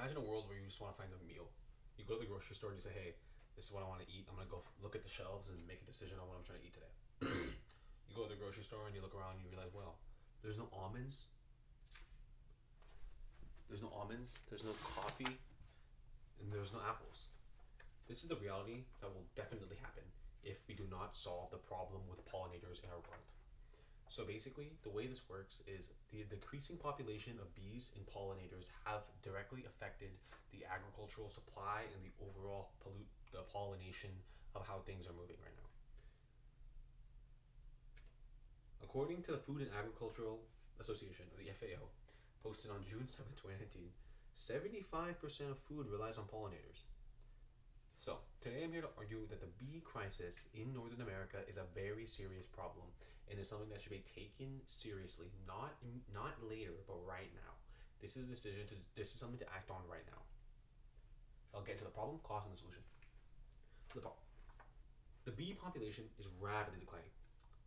Imagine a world where you just want to find a meal. You go to the grocery store and you say, "Hey, this is what I want to eat. I'm gonna go look at the shelves and make a decision on what I'm trying to eat today." You go to the grocery store and you look around and you realize, well, there's no almonds. There's no almonds. There's no coffee, and there's no apples. This is the reality that will definitely happen if we do not solve the problem with pollinators in our world. So basically, the way this works is the decreasing population of bees and pollinators have directly affected the agricultural supply and the overall the pollination of how things are moving right now. According to the Food and Agricultural Association, or the FAO, posted on June 7th, 2019, 75% of food relies on pollinators. So, today I'm here to argue that the bee crisis in Northern America is a very serious problem and is something that should be taken seriously, not later, but right now. This is something to act on right now. I'll get into the problem, cause, and the solution. The bee population is rapidly declining.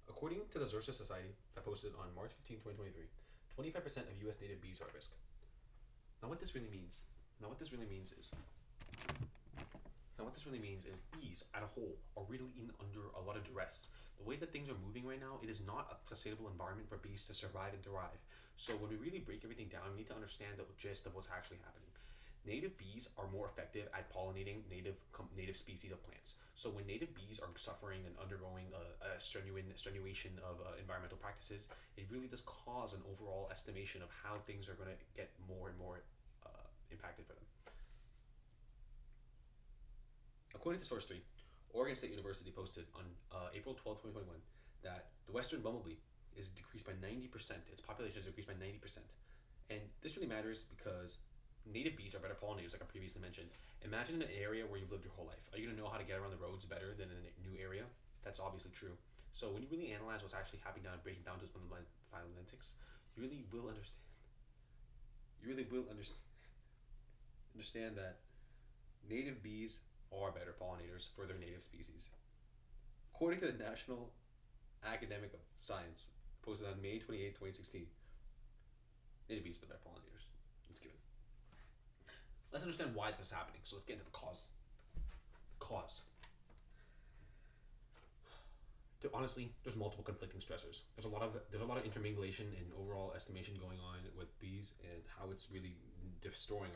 According to the Xerces Society that posted on March 15, 2023, 25% of US native bees are at risk. Now what this really means is bees as a whole are really under a lot of duress. The way that things are moving right now, it is not a sustainable environment for bees to survive and thrive. So when we really break everything down, we need to understand the gist of what's actually happening. Native bees are more effective at pollinating native species of plants. So when native bees are suffering and undergoing a strenuation of environmental practices, it really does cause an overall estimation of how things are going to get more and more impacted for them. According to Source 3, Oregon State University posted on April 12, 2021, that the western bumblebee is decreased by 90%. Its population is decreased by 90%. And this really matters because native bees are better pollinators, like I previously mentioned. Imagine an area where you've lived your whole life. Are you going to know how to get around the roads better than in a new area? That's obviously true. So when you really analyze what's actually happening down and breaking down to its fundamental, you really will understand. Understand that native bees are better pollinators for their native species. According to the National Academic of Science, posted on May 28, 2016, native bees are the better pollinators. It's given. Let's understand why this is happening. So let's get into the cause. Honestly, there's multiple conflicting stressors. There's a lot of interminglation and overall estimation going on with bees and how it's really destroying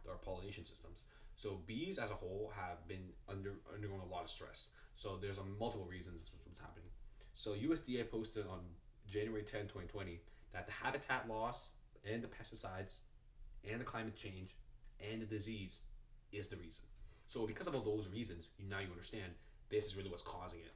our pollination systems. So bees as a whole have been undergoing a lot of stress. So there's multiple reasons this was what's happening. So USDA posted on January 10, 2020 that the habitat loss and the pesticides and the climate change and the disease is the reason. So because of all those reasons, now you understand this is really what's causing it.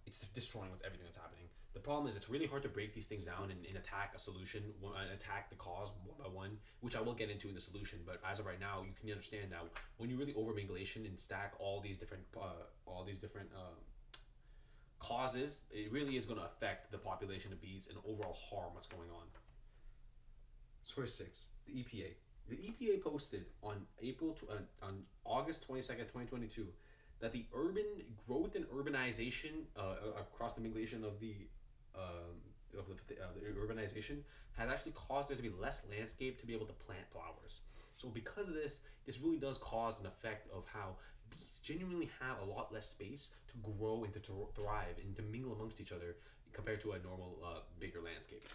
It's destroying with everything that's happening. The problem is it's really hard to break these things down and attack a solution, attack the cause one by one, which I will get into in the solution. But as of right now, you can understand that when you really overminglation and stack all these different causes, it really is going to affect the population of bees and overall harm what's going on. Source 6, the EPA. The EPA posted on August 22nd, 2022, that the urban growth and urbanization across the migration of the urbanization had actually caused there to be less landscape to be able to plant flowers. So because of this really does cause an effect of how bees genuinely have a lot less space to grow and to thrive and to mingle amongst each other compared to a normal bigger landscape.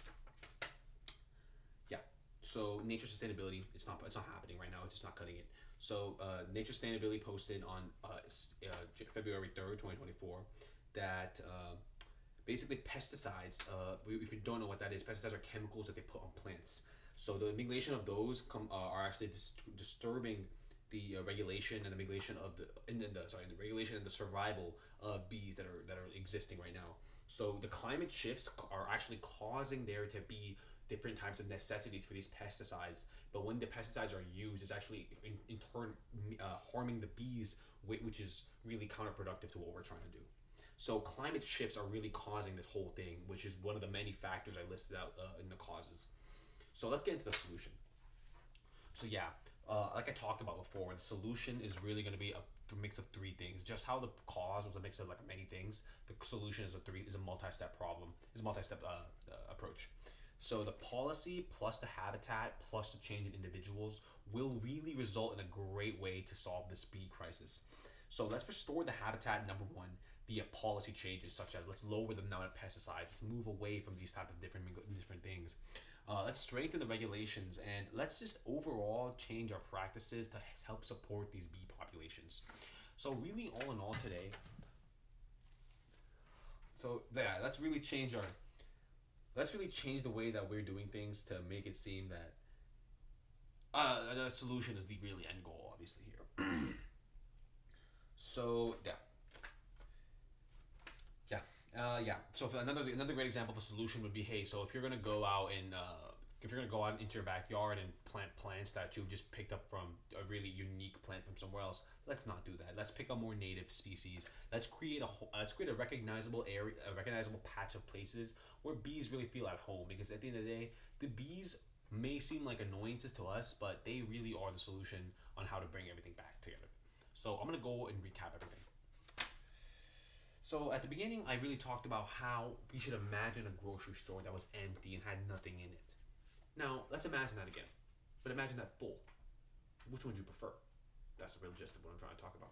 Yeah. So nature sustainability, it's not happening right now. It's just not cutting it. So nature sustainability posted on February 3rd, 2024, that basically pesticides. If you don't know what that is, pesticides are chemicals that they put on plants. So the migration of those are actually disturbing the regulation and the migration of the regulation and the survival of bees that are existing right now. So the climate shifts are actually causing there to be different types of necessities for these pesticides, but when the pesticides are used, it's actually in turn harming the bees, which is really counterproductive to what we're trying to do. So climate shifts are really causing this whole thing, which is one of the many factors I listed out in the causes. So let's get into the solution. So yeah, like I talked about before, the solution is really going to be a mix of three things. Just how the cause was a mix of many things, the solution is a multi-step problem, is a multi-step approach. So the policy plus the habitat plus the change in individuals will really result in a great way to solve this bee crisis. So let's restore the habitat, number one, via policy changes such as let's lower the amount of pesticides, let's move away from these type of different things. Let's strengthen the regulations and let's just overall change our practices to help support these bee populations. So really, all in all, today, let's really change our let's really change the way that we're doing things to make it seem that the solution is the really end goal, obviously here. So yeah. So for another great example of a solution would be, hey, so if you're gonna go out and if you're gonna go out into your backyard and plant plants that you just picked up from a really unique plant from somewhere else, let's not do that. Let's pick up more native species. Let's create a recognizable area, a recognizable patch of places where bees really feel at home. Because at the end of the day, the bees may seem like annoyances to us, but they really are the solution on how to bring everything back together. So I'm gonna go and recap everything. So at the beginning, I really talked about how we should imagine a grocery store that was empty and had nothing in it. Now, let's imagine that again. But imagine that full. Which one would you prefer? That's the real gist of what I'm trying to talk about.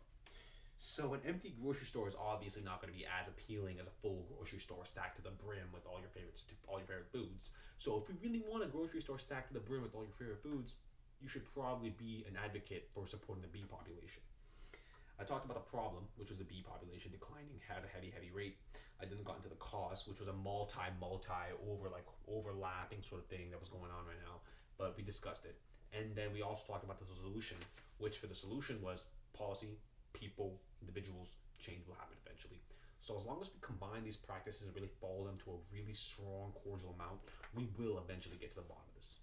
So an empty grocery store is obviously not going to be as appealing as a full grocery store stacked to the brim with all your favorite foods. So if we really want a grocery store stacked to the brim with all your favorite foods, you should probably be an advocate for supporting the bee population. I talked about the problem, which was the bee population declining at a heavy rate. I then got into the cause, which was a overlapping sort of thing that was going on right now, but we discussed it. And then we also talked about the solution, which for the solution was policy, people, individuals, change will happen eventually. So as long as we combine these practices and really follow them to a really strong, cordial amount, we will eventually get to the bottom of this.